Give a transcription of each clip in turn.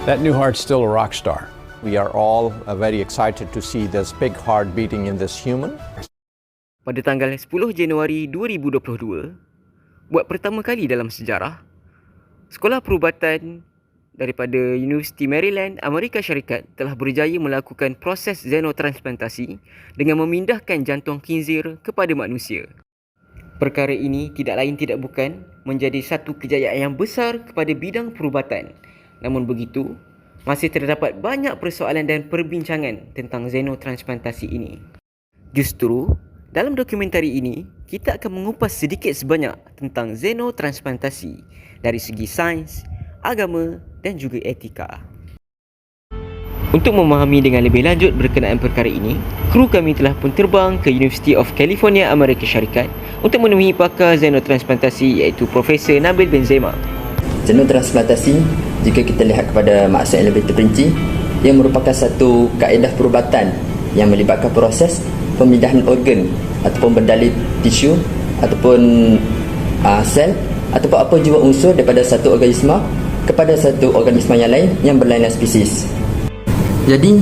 That new heart's still a rock star. We are all very excited to see this big heart beating in this human. Pada tanggal 10 Januari 2022, buat pertama kali dalam sejarah, Sekolah Perubatan daripada Universiti Maryland, Amerika Syarikat telah berjaya melakukan proses xenotransplantasi dengan memindahkan jantung khinzir kepada manusia. Perkara ini tidak lain tidak bukan menjadi satu kejayaan yang besar kepada bidang perubatan. Namun begitu, masih terdapat banyak persoalan dan perbincangan tentang xenotransplantasi ini. Justru, dalam dokumentari ini, kita akan mengupas sedikit sebanyak tentang xenotransplantasi dari segi sains, agama dan juga etika. Untuk memahami dengan lebih lanjut berkenaan perkara ini, kru kami telah pun terbang ke University of California, Amerika Syarikat untuk menemui pakar xenotransplantasi iaitu Profesor Nabil Benzema. Xenotransplantasi, jika kita lihat kepada maksud yang lebih terperinci, ia merupakan satu kaedah perubatan yang melibatkan proses pemindahan organ ataupun berdalih tisu ataupun sel ataupun apa jua unsur daripada satu organisma kepada satu organisma yang lain yang berlainan spesies. Jadi,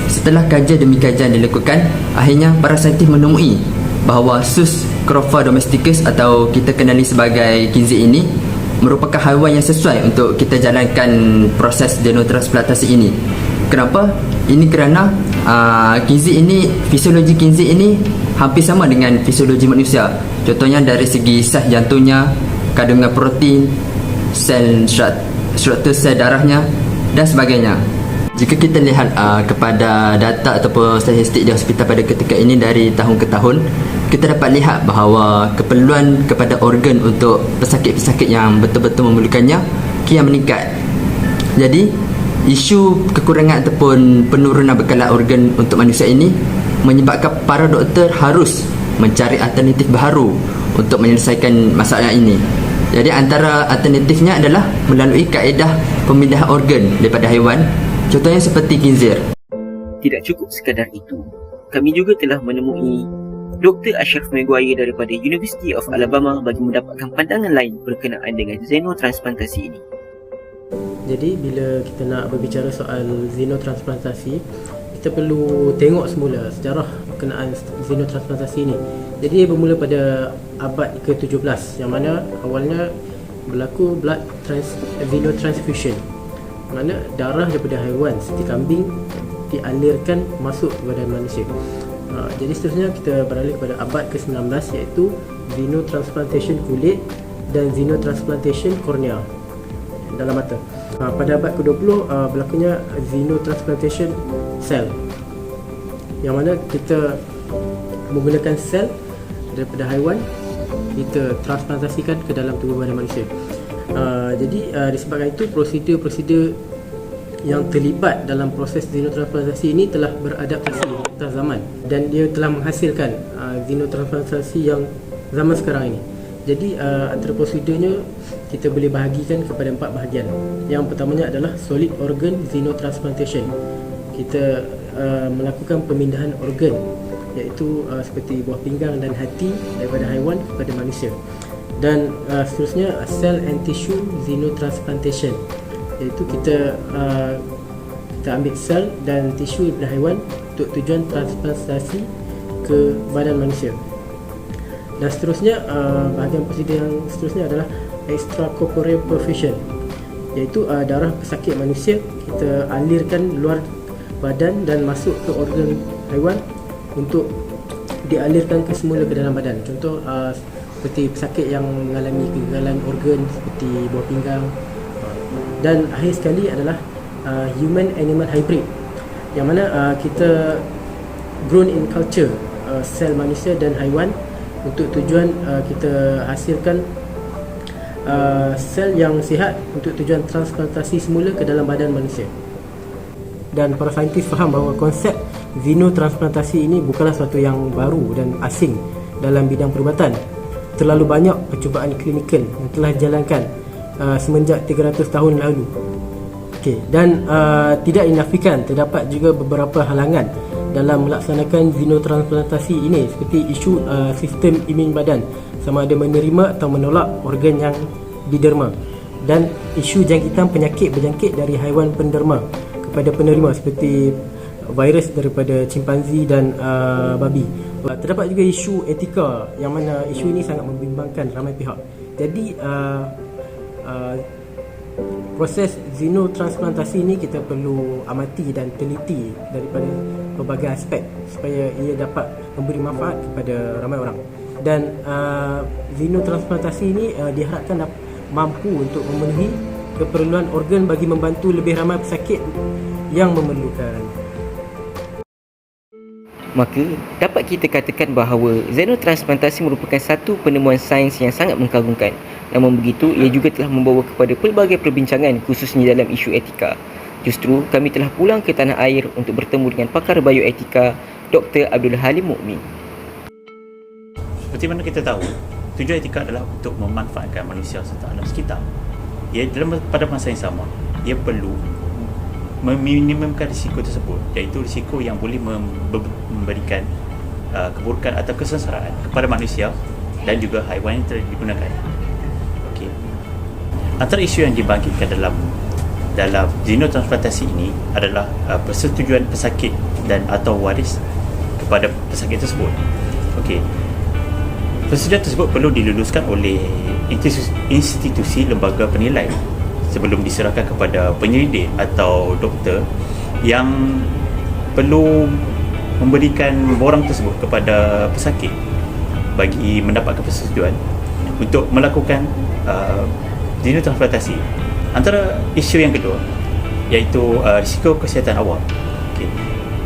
setelah kajian demi kajian dilakukan, akhirnya para saintis menemui bahawa sus Scrofa domesticus atau kita kenali sebagai khinzir ini merupakan haiwan yang sesuai untuk kita jalankan proses xenotransplantasi ini. Kenapa? Ini kerana khinzir ini, fisiologi khinzir ini hampir sama dengan fisiologi manusia. Contohnya dari segi saiz jantungnya, kandungan protein, sel struktur sel darahnya dan sebagainya. Jika kita lihat kepada data ataupun statistik di hospital pada ketika ini dari tahun ke tahun, kita dapat lihat bahawa keperluan kepada organ untuk pesakit-pesakit yang betul-betul memerlukannya kian meningkat. Jadi, isu kekurangan ataupun penurunan bekalan organ untuk manusia ini menyebabkan para doktor harus mencari alternatif baru untuk menyelesaikan masalah ini. Jadi antara alternatifnya adalah melalui kaedah pemindahan organ daripada haiwan, contohnya seperti khinzir. Tidak cukup sekadar itu, kami juga telah menemui Dr. Ashraf Maguire daripada University of Alabama bagi mendapatkan pandangan lain berkenaan dengan xenotransplantasi ini. Jadi bila kita nak berbicara soal xenotransplantasi, kita perlu tengok semula sejarah berkenaan xenotransplantasi ini. Jadi ia bermula pada abad ke-17 yang mana awalnya berlaku blood xenotransfusion, mana darah daripada haiwan seperti kambing dialirkan masuk ke badan manusia. Jadi seterusnya kita beralih kepada abad ke-19 iaitu xenotransplantation kulit dan xenotransplantation kornea dalam mata. Pada abad ke-20 berlakunya xenotransplantation sel, yang mana kita menggunakan sel daripada haiwan, kita transplantasikan ke dalam tubuh badan manusia. Jadi disebabkan itu prosedur-prosedur yang terlibat dalam proses xenotransplantasi ini telah beradaptasi atas zaman dan dia telah menghasilkan xenotransplantasi yang zaman sekarang ini. Jadi antara prosedurnya kita boleh bahagikan kepada 4 bahagian. Yang pertamanya adalah solid organ xenotransplantation. Kita melakukan pemindahan organ iaitu seperti buah pinggang dan hati daripada haiwan kepada manusia. Dan seterusnya cell and tissue xenotransplantation, iaitu kita ambil sel dan tisu daripada haiwan untuk tujuan transplantasi ke badan manusia. Dan seterusnya bahagian prosedur yang seterusnya adalah extracorporeal perfusion, iaitu darah pesakit manusia kita alirkan luar badan dan masuk ke organ haiwan untuk dialirkan ke semula ke dalam badan. Contoh seperti pesakit yang mengalami kegagalan organ seperti buah pinggang. Dan akhir sekali adalah human animal hybrid, yang mana kita grown in culture sel manusia dan haiwan untuk tujuan kita hasilkan sel yang sihat untuk tujuan transplantasi semula ke dalam badan manusia. Dan para saintis faham bahawa konsep xenotransplantasi ini bukanlah sesuatu yang baru dan asing dalam bidang perubatan. Terlalu banyak percubaan klinikal yang telah dijalankan semenjak 300 tahun lalu. Dan tidak dinafikan terdapat juga beberapa halangan dalam melaksanakan xenotransplantasi ini, seperti isu sistem imun badan, sama ada menerima atau menolak organ yang diderma, dan isu jangkitan penyakit berjangkit dari haiwan penderma kepada penerima seperti virus daripada chimpanzi dan babi. Terdapat juga isu etika yang mana isu ini sangat membimbangkan ramai pihak. Jadi proses xenotransplantasi ini kita perlu amati dan teliti daripada pelbagai aspek supaya ia dapat memberi manfaat kepada ramai orang. Dan xenotransplantasi ini diharapkan mampu untuk memenuhi keperluan organ bagi membantu lebih ramai pesakit yang memerlukan. Maka, dapat kita katakan bahawa xenotransplantasi merupakan satu penemuan sains yang sangat mengagumkan. Namun begitu, ia juga telah membawa kepada pelbagai perbincangan khususnya dalam isu etika. Justru, kami telah pulang ke tanah air untuk bertemu dengan pakar bioetika, Dr. Abdul Halim Mukmin. Seperti mana kita tahu, tujuan etika adalah untuk memanfaatkan manusia serta alam sekitar. Pada masa yang sama, ia perlu meminimumkan risiko tersebut, iaitu risiko yang boleh memberikan keburukan atau kesengsaraan kepada manusia dan juga haiwan yang telah digunakan. Okey. Antara isu yang dibangkitkan dalam xenotransplantasi ini adalah persetujuan pesakit dan atau waris kepada pesakit tersebut. Okey. Persetujuan tersebut perlu diluluskan oleh institusi lembaga penilai sebelum diserahkan kepada penyelidik atau doktor yang perlu memberikan borang tersebut kepada pesakit bagi mendapatkan persetujuan untuk melakukan xenotransplantasi. Antara isu yang kedua iaitu risiko kesihatan awam. Okay.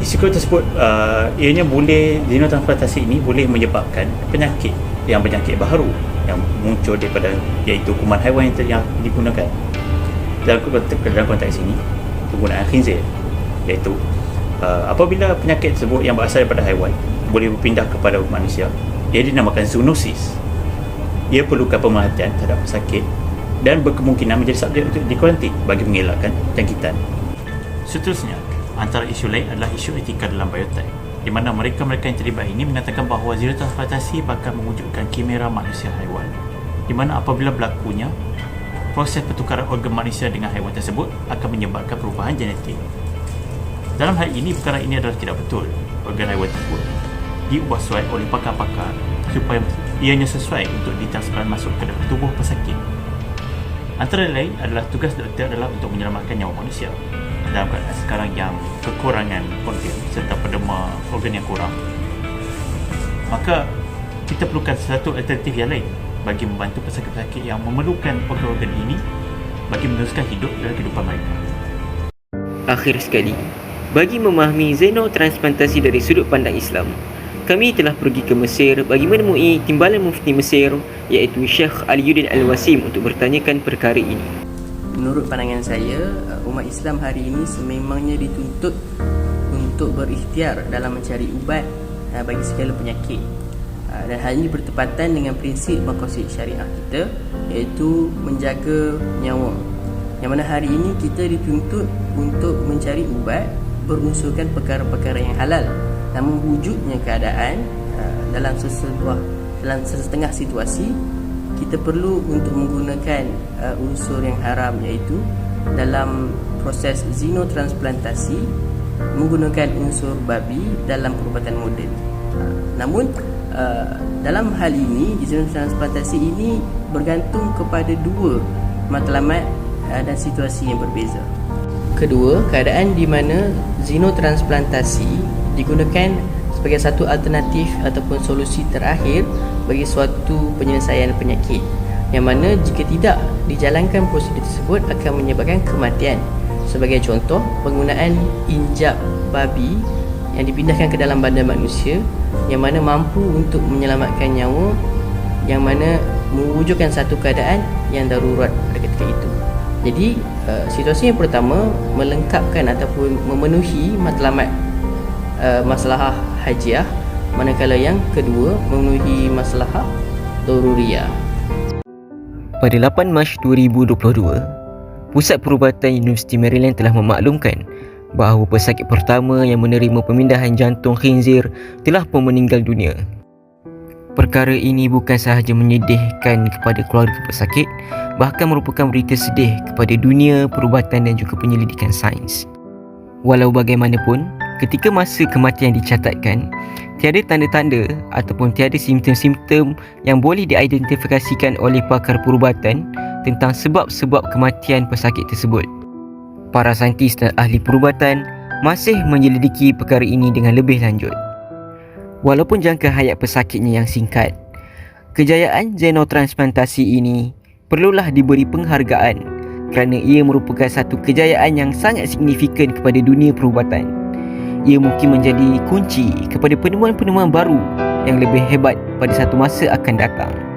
Risiko tersebut ianya boleh, xenotransplantasi ini boleh menyebabkan penyakit baharu yang muncul daripada iaitu kuman haiwan yang digunakan. Dalam konteks ini, penggunaan khinzir, iaitu apabila penyakit tersebut yang berasal daripada haiwan boleh berpindah kepada manusia, ia dinamakan zoonosis. Ia perlukan pemerhatian terhadap pesakit dan berkemungkinan menjadi subjek untuk dikuarantin bagi mengelakkan jangkitan. Seterusnya, antara isu lain adalah isu etika dalam biotek, di mana mereka yang terlibat ini mengatakan bahawa xenotransplantasi bakal mewujudkan kimera manusia haiwan, di mana apabila berlakunya proses pertukaran organ manusia dengan haiwan tersebut akan menyebabkan perubahan genetik. Dalam hal ini, perkara ini adalah tidak betul. Organ haiwan tersebut diubah sesuai oleh pakar-pakar supaya ianya sesuai untuk ditransplant masuk ke dalam tubuh pesakit. Antara lain adalah tugas doktor adalah untuk menyelamatkan nyawa manusia dalam keadaan sekarang yang kekurangan organ serta penderma organ yang kurang. Maka kita perlukan satu alternatif yang lain bagi membantu pesakit-pesakit yang memerlukan organ-organ ini bagi meneruskan hidup dalam kehidupan mereka. Akhir sekali, bagi memahami xenotransplantasi dari sudut pandang Islam, kami telah pergi ke Mesir bagi menemui Timbalan Mufti Mesir iaitu Syekh Aliuddin Al-Wasim untuk bertanyakan perkara ini. Menurut pandangan saya, umat Islam hari ini sememangnya dituntut untuk berikhtiar dalam mencari ubat bagi segala penyakit. Dan hal ini bertepatan dengan prinsip maqasid syariah kita, iaitu menjaga nyawa. Yang mana hari ini kita dituntut untuk mencari ubat berunsurkan perkara-perkara yang halal. Namun wujudnya keadaan dalam sesetengah situasi kita perlu untuk menggunakan unsur yang haram, iaitu dalam proses xenotransplantasi menggunakan unsur babi dalam perubatan moden. Namun dalam hal ini, xenotransplantasi ini bergantung kepada dua matlamat dan situasi yang berbeza. Kedua, keadaan di mana xenotransplantasi digunakan sebagai satu alternatif ataupun solusi terakhir bagi suatu penyelesaian penyakit, yang mana jika tidak dijalankan prosedur tersebut akan menyebabkan kematian. Sebagai contoh, penggunaan injak babi yang dipindahkan ke dalam badan manusia yang mana mampu untuk menyelamatkan nyawa, yang mana mewujudkan satu keadaan yang darurat pada ketika itu. Jadi situasi yang pertama melengkapkan ataupun memenuhi matlamat maslahah hajiah, manakala yang kedua memenuhi maslahah daruriyah. Pada 8 Mac 2022, Pusat Perubatan Universiti Maryland telah memaklumkan bahawa pesakit pertama yang menerima pemindahan jantung khinzir telah pun meninggal dunia. Perkara ini bukan sahaja menyedihkan kepada keluarga pesakit, bahkan merupakan berita sedih kepada dunia perubatan dan juga penyelidikan sains. Walau bagaimanapun, ketika masa kematian dicatatkan, tiada tanda-tanda ataupun tiada simptom-simptom yang boleh diidentifikasikan oleh pakar perubatan tentang sebab-sebab kematian pesakit tersebut. Para saintis dan ahli perubatan masih menyelidiki perkara ini dengan lebih lanjut. Walaupun jangka hayat pesakitnya yang singkat, kejayaan xenotransplantasi ini perlulah diberi penghargaan kerana ia merupakan satu kejayaan yang sangat signifikan kepada dunia perubatan. Ia mungkin menjadi kunci kepada penemuan-penemuan baru yang lebih hebat pada satu masa akan datang.